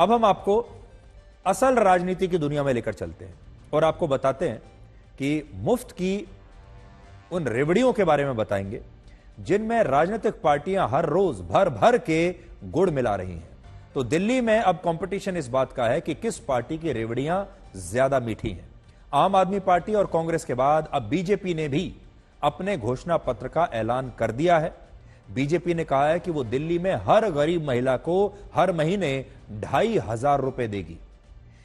अब हम आपको असल राजनीति की दुनिया में लेकर चलते हैं और आपको बताते हैं कि मुफ्त की उन रेवड़ियों के बारे में बताएंगे जिनमें राजनीतिक पार्टियां हर रोज भर भर के गुड़ मिला रही हैं। तो दिल्ली में अब कंपटीशन इस बात का है कि किस पार्टी की रेवड़ियां ज्यादा मीठी हैं। आम आदमी पार्टी और कांग्रेस के बाद अब बीजेपी ने भी अपने घोषणा पत्र का ऐलान कर दिया है। बीजेपी ने कहा है कि वो दिल्ली में हर गरीब महिला को हर महीने 2,500 रुपए देगी।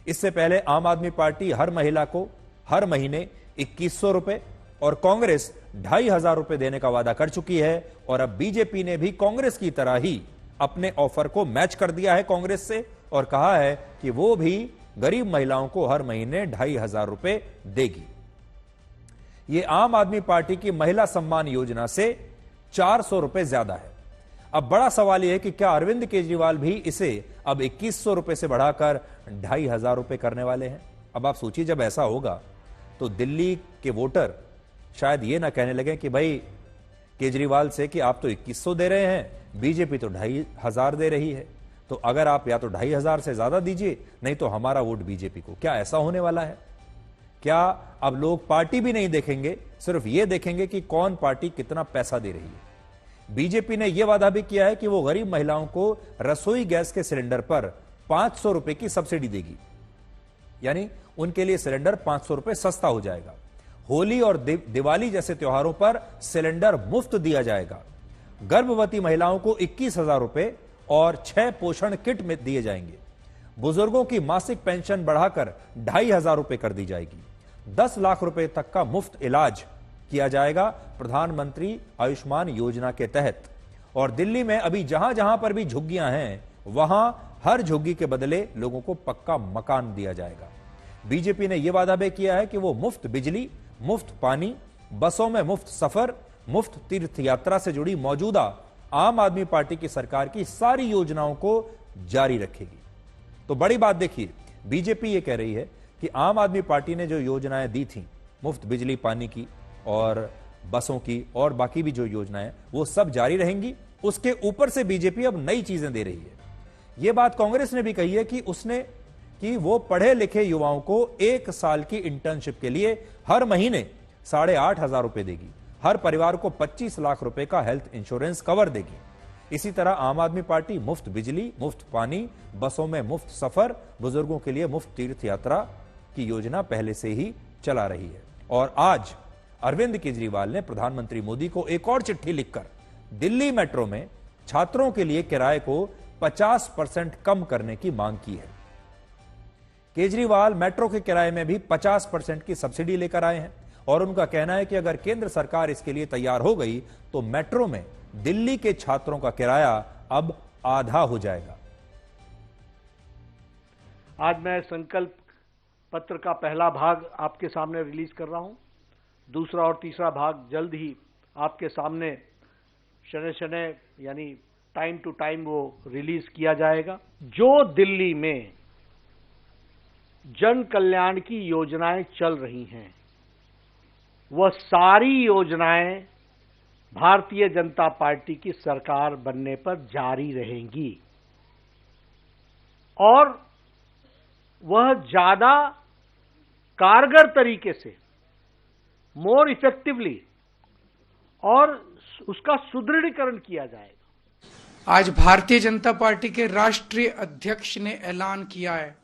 इससे पहले आम आदमी पार्टी हर महिला को हर महीने 2,100 रुपए और कांग्रेस 2,500 रुपए देने का वादा कर चुकी है। और अब बीजेपी ने भी कांग्रेस की तरह ही अपने ऑफर को मैच कर दिया है कांग्रेस से और कहा है कि वो भी गरीब महिलाओं को हर महीने 2,500 रुपए देगी। ये आम आदमी पार्टी की महिला सम्मान योजना से 400 रुपए ज्यादा है। अब बड़ा सवाल यह है कि क्या अरविंद केजरीवाल भी इसे अब 2,100 रुपए से बढ़ाकर 2,500 रुपए करने वाले हैं। अब आप सोचिए, जब ऐसा होगा तो दिल्ली के वोटर शायद यह ना कहने लगे कि भाई केजरीवाल से कि आप तो 2,100 दे रहे हैं, बीजेपी तो 2,500 दे रही है, तो अगर आप या तो 2,500 से ज्यादा दीजिए, नहीं तो हमारा वोट बीजेपी को। क्या ऐसा होने वाला है? क्या अब लोग पार्टी भी नहीं देखेंगे, सिर्फ यह देखेंगे कि कौन पार्टी कितना पैसा दे रही है? बीजेपी ने यह वादा भी किया है कि वो गरीब महिलाओं को रसोई गैस के सिलेंडर पर 500 रुपए की सब्सिडी देगी, यानी उनके लिए सिलेंडर 500 रुपए सस्ता हो जाएगा। होली और दिवाली जैसे त्योहारों पर सिलेंडर मुफ्त दिया जाएगा। गर्भवती महिलाओं को 21,000 रुपए और 6 पोषण किट में दिए जाएंगे। बुजुर्गों की मासिक पेंशन बढ़ाकर 2,500 रुपए कर दी जाएगी। 10 लाख रुपए तक का मुफ्त इलाज किया जाएगा प्रधानमंत्री आयुष्मान योजना के तहत। और दिल्ली में अभी जहां जहां पर भी झुग्गियां हैं, वहां हर झुग्गी के बदले लोगों को पक्का मकान दिया जाएगा। बीजेपी ने यह वादा भी किया है कि वो मुफ्त बिजली, मुफ्त पानी, बसों में मुफ्त सफर, मुफ्त तीर्थ यात्रा से जुड़ी मौजूदा आम आदमी पार्टी की सरकार की सारी योजनाओं को जारी रखेगी। तो बड़ी बात देखिए, बीजेपी ये कह रही है कि आम आदमी पार्टी ने जो योजनाएं दी थी, मुफ्त बिजली पानी की और बसों की और बाकी भी जो योजनाएं, वो सब जारी रहेंगी। उसके ऊपर से बीजेपी अब नई चीजें दे रही है। यह बात कांग्रेस ने भी कही है कि वो पढ़े लिखे युवाओं को 1 साल की इंटर्नशिप के लिए हर महीने 8,500 रुपए देगी। हर परिवार को 25 लाख रुपए का हेल्थ इंश्योरेंस कवर देगी। इसी तरह आम आदमी पार्टी मुफ्त बिजली, मुफ्त पानी, बसों में मुफ्त सफर, बुजुर्गों के लिए मुफ्त तीर्थ यात्रा की योजना पहले से ही चला रही है। और आज अरविंद केजरीवाल ने प्रधानमंत्री मोदी को एक और चिट्ठी लिखकर दिल्ली मेट्रो में छात्रों के लिए किराए को 50% कम करने की मांग की है। केजरीवाल मेट्रो के किराए में भी 50% की सब्सिडी लेकर आए हैं और उनका कहना है कि अगर केंद्र सरकार इसके लिए तैयार हो गई तो मेट्रो में दिल्ली के छात्रों का किराया अब आधा हो जाएगा। आज मैं संकल्प पत्र का पहला भाग आपके सामने रिलीज कर रहा हूं। दूसरा और तीसरा भाग जल्द ही आपके सामने शनय यानी टाइम टू टाइम वो रिलीज किया जाएगा। जो दिल्ली में जन कल्याण की योजनाएं चल रही हैं, वह सारी योजनाएं भारतीय जनता पार्टी की सरकार बनने पर जारी रहेंगी और वह ज्यादा कारगर तरीके से, मोर इफेक्टिवली और उसका सुदृढ़ीकरण किया जाएगा। आज भारतीय जनता पार्टी के राष्ट्रीय अध्यक्ष ने ऐलान किया है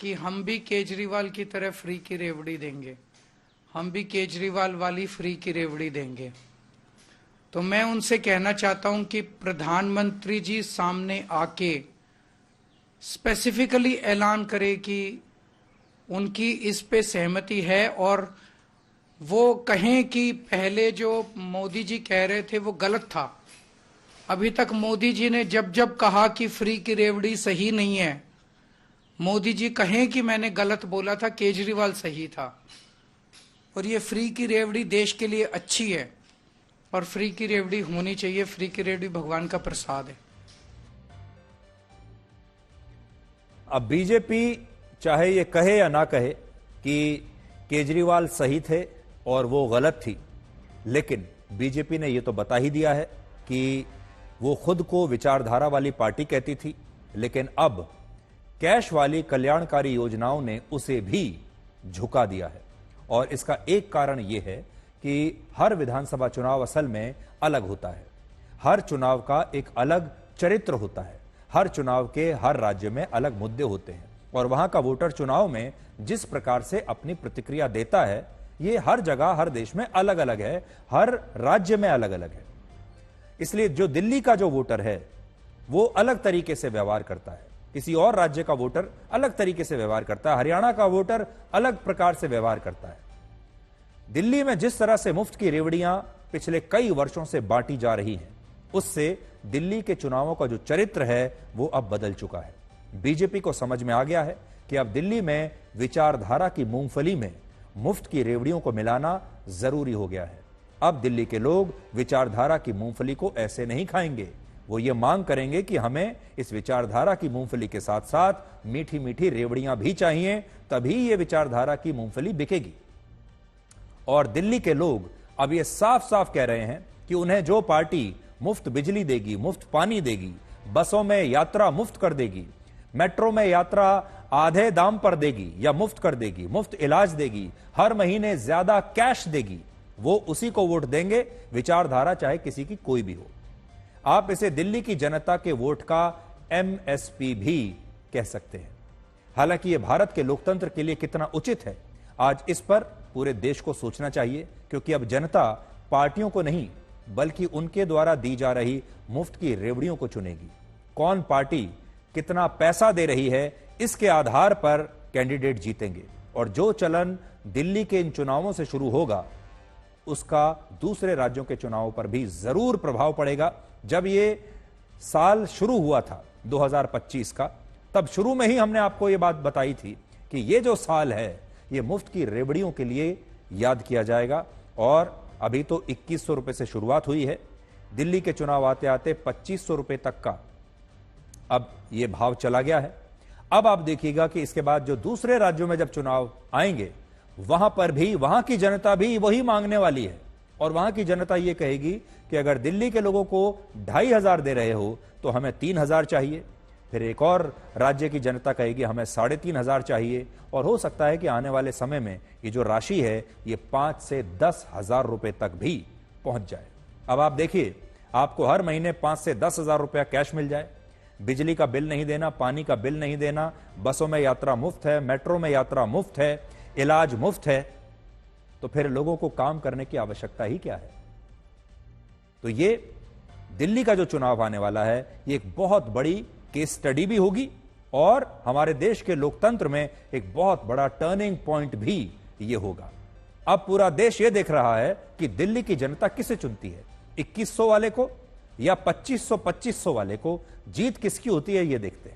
कि हम भी केजरीवाल की तरह फ्री की रेवड़ी देंगे, हम भी केजरीवाल वाली फ्री की रेवड़ी देंगे। तो मैं उनसे कहना चाहता हूं कि प्रधानमंत्री जी सामने आके स्पेसिफिकली ऐलान करे कि उनकी इस पे सहमति है और वो कहें कि पहले जो मोदी जी कह रहे थे वो गलत था। अभी तक मोदी जी ने जब जब कहा कि फ्री की रेवड़ी सही नहीं है, मोदी जी कहें कि मैंने गलत बोला था, केजरीवाल सही था। और ये फ्री की रेवड़ी देश के लिए अच्छी है और फ्री की रेवड़ी होनी चाहिए। फ्री की रेवड़ी भगवान का प्रसाद है। अब बीजेपी चाहे ये कहे या ना कहे कि केजरीवाल सही थे और वो गलत थी, लेकिन बीजेपी ने ये तो बता ही दिया है कि वो खुद को विचारधारा वाली पार्टी कहती थी, लेकिन अब कैश वाली कल्याणकारी योजनाओं ने उसे भी झुका दिया है। और इसका एक कारण यह है कि हर विधानसभा चुनाव असल में अलग होता है। हर चुनाव का एक अलग चरित्र होता है। हर चुनाव के हर राज्य में अलग मुद्दे होते हैं और वहां का वोटर चुनाव में जिस प्रकार से अपनी प्रतिक्रिया देता है, ये हर जगह हर देश में अलग अलग है, हर राज्य में अलग अलग है। इसलिए जो दिल्ली का जो वोटर है वो अलग तरीके से व्यवहार करता है, किसी और राज्य का वोटर अलग तरीके से व्यवहार करता है, हरियाणा का वोटर अलग प्रकार से व्यवहार करता है। दिल्ली में जिस तरह से मुफ्त की रेवड़ियां पिछले कई वर्षों से बांटी जा रही हैं, उससे दिल्ली के चुनावों का जो चरित्र है वो अब बदल चुका है। बीजेपी को समझ में आ गया है कि अब दिल्ली में विचारधारा की मूंगफली में मुफ्त की रेवड़ियों को मिलाना जरूरी हो गया है। अब दिल्ली के लोग विचारधारा की मूंगफली को ऐसे नहीं खाएंगे। वो ये मांग करेंगे कि हमें इस विचारधारा की मूंगफली के साथ साथ मीठी मीठी रेवड़ियां भी चाहिए, तभी ये विचारधारा की मूंगफली बिकेगी। और दिल्ली के लोग अब ये साफ साफ कह रहे हैं कि उन्हें जो पार्टी मुफ्त बिजली देगी, मुफ्त पानी देगी, बसों में यात्रा मुफ्त कर देगी, मेट्रो में यात्रा आधे दाम पर देगी या मुफ्त कर देगी, मुफ्त इलाज देगी, हर महीने ज्यादा कैश देगी, वो उसी को वोट देंगे, विचारधारा चाहे किसी की कोई भी हो। आप इसे दिल्ली की जनता के वोट का एमएसपी भी कह सकते हैं। हालांकि यह भारत के लोकतंत्र के लिए कितना उचित है, आज इस पर पूरे देश को सोचना चाहिए, क्योंकि अब जनता पार्टियों को नहीं बल्कि उनके द्वारा दी जा रही मुफ्त की रेवड़ियों को चुनेगी। कौन पार्टी कितना पैसा दे रही है, इसके आधार पर कैंडिडेट जीतेंगे। और जो चलन दिल्ली के इन चुनावों से शुरू होगा, उसका दूसरे राज्यों के चुनावों पर भी जरूर प्रभाव पड़ेगा। जब ये साल शुरू हुआ था 2025 का, तब शुरू में ही हमने आपको ये बात बताई थी कि ये जो साल है ये मुफ्त की रेवड़ियों के लिए याद किया जाएगा। और अभी तो 2100 रुपए से शुरुआत हुई है, दिल्ली के चुनाव आते आते 2500 रुपए तक का अब ये भाव चला गया है। अब आप देखिएगा कि इसके बाद जो दूसरे राज्यों में जब चुनाव आएंगे, वहां पर भी वहां की जनता भी वही मांगने वाली है। और वहां की जनता यह कहेगी कि अगर दिल्ली के लोगों को 2500 दे रहे हो तो हमें 3000 चाहिए। फिर एक और राज्य की जनता कहेगी हमें 3500 चाहिए। और हो सकता है कि आने वाले समय में ये जो राशि है ये 5 से 10,000 रुपए तक भी पहुंच जाए। अब आप देखिए, आपको हर महीने 5 से 10,000 रुपया कैश मिल जाए, बिजली का बिल नहीं देना, पानी का बिल नहीं देना, बसों में यात्रा मुफ्त है, मेट्रो में यात्रा मुफ्त है, इलाज मुफ्त है, तो फिर लोगों को काम करने की आवश्यकता ही क्या है। तो ये दिल्ली का जो चुनाव आने वाला है ये एक बहुत बड़ी केस स्टडी भी होगी और हमारे देश के लोकतंत्र में एक बहुत बड़ा टर्निंग पॉइंट भी ये होगा। अब पूरा देश ये देख रहा है कि दिल्ली की जनता किसे चुनती है, 2100 वाले को या 2500 वाले को। जीत किसकी होती है ये देखते हैं।